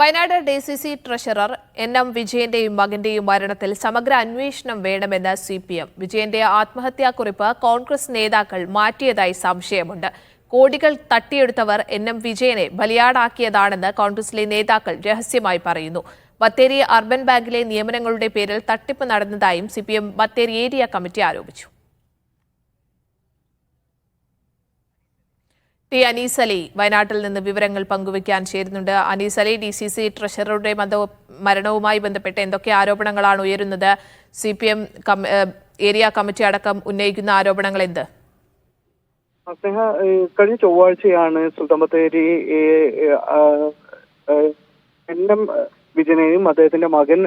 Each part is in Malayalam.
വയനാട് DCC ട്രഷറർ NM വിജയന്റെയും മകന്റെയും മരണത്തിൽ സമഗ്ര അന്വേഷണം വേണമെന്ന് CPM. വിജയന്റെ ആത്മഹത്യാക്കുറിപ്പ് കോൺഗ്രസ് നേതാക്കൾ മാറ്റിയതായി സംശയമുണ്ട്. കോടികൾ തട്ടിയെടുത്തവർ NM വിജയനെ ബലിയാടാക്കിയതാണെന്ന് കോൺഗ്രസിലെ നേതാക്കൾ രഹസ്യമായി പറയുന്നു. ബത്തേരി അർബൻ ബാങ്കിലെ നിയമനങ്ങളുടെ പേരിൽ തട്ടിപ്പ് നടന്നതായും CPM ബത്തേരി ഏരിയ കമ്മിറ്റി ആരോപിച്ചു. ടി അനീസ് അലി വയനാട്ടിൽ നിന്ന് വിവരങ്ങൾ പങ്കുവയ്ക്കാൻ ചേരുന്നുണ്ട്. അനീസ് അലി, DCC ട്രഷററുടെ മരണവുമായി ബന്ധപ്പെട്ട് എന്തൊക്കെ ആരോപണങ്ങളാണ് ഉയരുന്നത്? CPM ഏരിയ കമ്മിറ്റി അടക്കം ഉന്നയിക്കുന്ന ആരോപണങ്ങൾ എന്ത്? കഴിഞ്ഞ ചൊവ്വാഴ്ചയാണ് സുൽത്താൻ ബത്തേരി NM വിജയനെയും അദ്ദേഹത്തിന്റെ മകൻ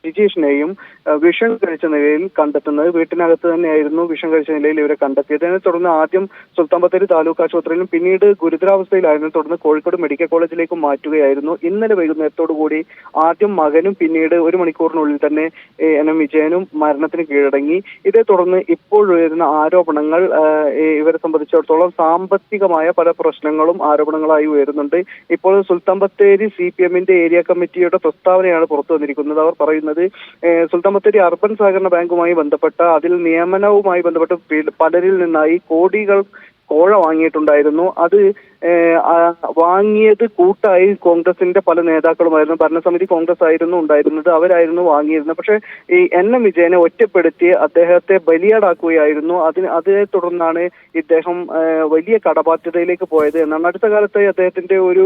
ജിജീഷിനെയും വിഷം കഴിച്ച നിലയിൽ കണ്ടെത്തുന്നത്. വീട്ടിനകത്ത് തന്നെയായിരുന്നു വിഷം കഴിച്ച നിലയിൽ ഇവരെ കണ്ടെത്തിയത്. ഇതിനെ തുടർന്ന് ആദ്യം സുൽത്താൻ ബത്തേരി താലൂക്ക് ആശുപത്രിയിലും പിന്നീട് ഗുരുതരാവസ്ഥയിലായിരുന്നു. തുടർന്ന് കോഴിക്കോട് മെഡിക്കൽ കോളേജിലേക്ക് മാറ്റുകയായിരുന്നു. ഇന്നലെ വൈകുന്നേരത്തോടു കൂടി ആദ്യം മകനും പിന്നീട് ഒരു മണിക്കൂറിനുള്ളിൽ തന്നെ NM വിജയനും മരണത്തിന് കീഴടങ്ങി. ഇതേ തുടർന്ന് ഇപ്പോൾ ഉയരുന്ന ആരോപണങ്ങൾ ഇവരെ സംബന്ധിച്ചിടത്തോളം സാമ്പത്തികമായ പല പ്രശ്നങ്ങളും ആരോപണങ്ങളായി ഉയരുന്നുണ്ട്. ഇപ്പോൾ സുൽത്താൻ ബത്തേരി CPMന്റെ ഏരിയ കമ്മിറ്റിയുടെ പ്രസ്താവനയാണ് പുറത്തു വന്നിരിക്കുന്നത്. അവർ പറയുന്നത് സുൽത്താൻ ബത്തേരി അർബൻ സഹകരണ ബാങ്കുമായി ബന്ധപ്പെട്ട അതിൽ നിയമനവുമായി ബന്ധപ്പെട്ട് പലരിൽ നിന്നായി കോടികൾ കോഴ വാങ്ങിയിട്ടുണ്ടായിരുന്നു. അത് വാങ്ങിയത് കൂട്ടായി കോൺഗ്രസിന്റെ പല നേതാക്കളുമായിരുന്നു. ഭരണസമിതി കോൺഗ്രസ് ആയിരുന്നു ഉണ്ടായിരുന്നത്, അവരായിരുന്നു വാങ്ങിയിരുന്നത്. പക്ഷേ ഈ NM വിജയനെ ഒറ്റപ്പെടുത്തി അദ്ദേഹത്തെ ബലിയാടാക്കുകയായിരുന്നു. അതേ തുടർന്നാണ് ഇദ്ദേഹം വലിയ കടബാധ്യതയിലേക്ക് പോയത് എന്നാണ്. അടുത്ത കാലത്തായി അദ്ദേഹത്തിന്റെ ഒരു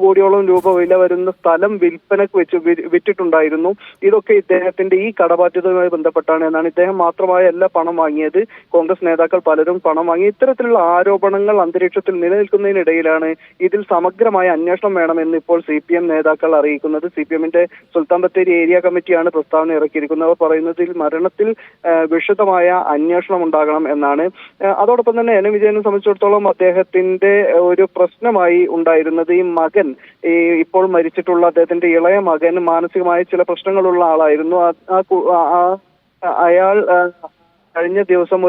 കോടിയോളം രൂപ വില വരുന്ന സ്ഥലം വിൽപ്പനക്ക് വിറ്റിട്ടുണ്ടായിരുന്നു. ഇതൊക്കെ ഇദ്ദേഹത്തിന്റെ ഈ കടബാധ്യതയുമായി ബന്ധപ്പെട്ടാണ് എന്നാണ്. ഇദ്ദേഹം മാത്രമായല്ല പണം വാങ്ങിയത്, കോൺഗ്രസ് നേതാക്കൾ പലരും പണം വാങ്ങി. ഇത്തരത്തിലുള്ള ആരോപണങ്ങൾ അന്തരീക്ഷത്തിൽ നിലനിൽക്കുന്നതിനിടയിലാണ് ഇതിൽ സമഗ്രമായ അന്വേഷണം വേണമെന്ന് ഇപ്പോൾ CPM നേതാക്കൾ അറിയിക്കുന്നത്. CPMന്റെ സുൽത്താൻ ബത്തേരി ഏരിയ കമ്മിറ്റിയാണ് പ്രസ്താവന ഇറക്കിയിരിക്കുന്നത്. അവർ പറയുന്നതിൽ മരണത്തിൽ വിശദമായ അന്വേഷണം ഉണ്ടാകണം എന്നാണ്. അതോടൊപ്പം തന്നെ NM വിജയനെ സംബന്ധിച്ചിടത്തോളം അദ്ദേഹത്തിന്റെ ഒരു പ്രശ്നമായി ഉണ്ടായിരുന്നത് ഈ മകൻ, ഇപ്പോൾ മരിച്ചിട്ടുള്ള അദ്ദേഹത്തിന്റെ ഇളയ മകൻ മാനസികമായ ചില പ്രശ്നങ്ങളുള്ള ആളായിരുന്നു. അയാൾ കഴിഞ്ഞ ദിവസം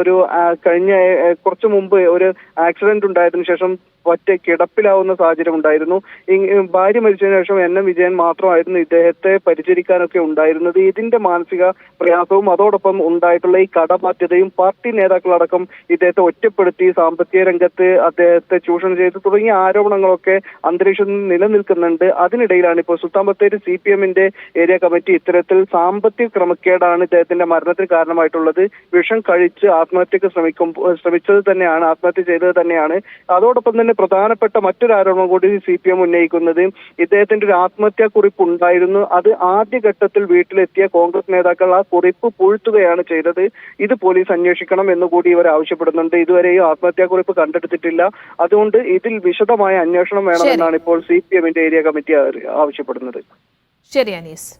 കുറച്ചു മുമ്പ് ഒരു ആക്സിഡന്റ് ഉണ്ടായതിനു ശേഷം ഒറ്റ കിടപ്പിലാവുന്ന സാഹചര്യം ഉണ്ടായിരുന്നു. ഭാര്യ മരിച്ചതിനു ശേഷം NM വിജയൻ മാത്രമായിരുന്നു ഇദ്ദേഹത്തെ പരിചരിക്കാനൊക്കെ ഉണ്ടായിരുന്നത്. ഇതിന്റെ മാനസിക പ്രയാസവും അതോടൊപ്പം ഉണ്ടായിട്ടുള്ള ഈ കടബാധ്യതയും പാർട്ടി നേതാക്കളടക്കം ഇദ്ദേഹത്തെ ഒറ്റപ്പെടുത്തി സാമ്പത്തിക രംഗത്ത് അദ്ദേഹത്തെ ചൂഷണം ചെയ്തു തുടങ്ങിയ ആരോപണങ്ങളൊക്കെ അന്തരീക്ഷത്തിൽ നിലനിൽക്കുന്നുണ്ട്. അതിനിടയിലാണ് ഇപ്പോൾ സുൽത്താൻ ബത്തേരി CPMന്റെ ഏരിയ കമ്മിറ്റി ഇത്തരത്തിൽ സാമ്പത്തിക ക്രമക്കേടാണ് ഇദ്ദേഹത്തിന്റെ മരണത്തിന് കാരണമായിട്ടുള്ളത്. വിഷം കഴിച്ച് ആത്മഹത്യക്ക് ശ്രമിച്ചത് തന്നെയാണ്, ആത്മഹത്യ ചെയ്തത് തന്നെയാണ്. അതോടൊപ്പം തന്നെ പ്രധാനപ്പെട്ട മറ്റൊരു ആരോപണം കൂടി CPM ഉന്നയിക്കുന്നത് ഇദ്ദേഹത്തിന്റെ ഒരു ആത്മഹത്യാ കുറിപ്പ് ഉണ്ടായിരുന്നു. അത് ആദ്യഘട്ടത്തിൽ വീട്ടിലെത്തിയ കോൺഗ്രസ് നേതാക്കൾ ആ കുറിപ്പ് പൂഴ്ത്തുകയാണ് ചെയ്തത്. ഇത് പോലീസ് അന്വേഷിക്കണം എന്നുകൂടി ഇവർ ആവശ്യപ്പെടുന്നുണ്ട്. ഇതുവരെയും ആത്മഹത്യാ കുറിപ്പ് കണ്ടെടുത്തിട്ടില്ല. അതുകൊണ്ട് ഇതിൽ വിശദമായ അന്വേഷണം വേണമെന്നാണ് ഇപ്പോൾ CPMന്റെ ഏരിയ കമ്മിറ്റി ആവശ്യപ്പെടുന്നത്. ശരി അനീസ്.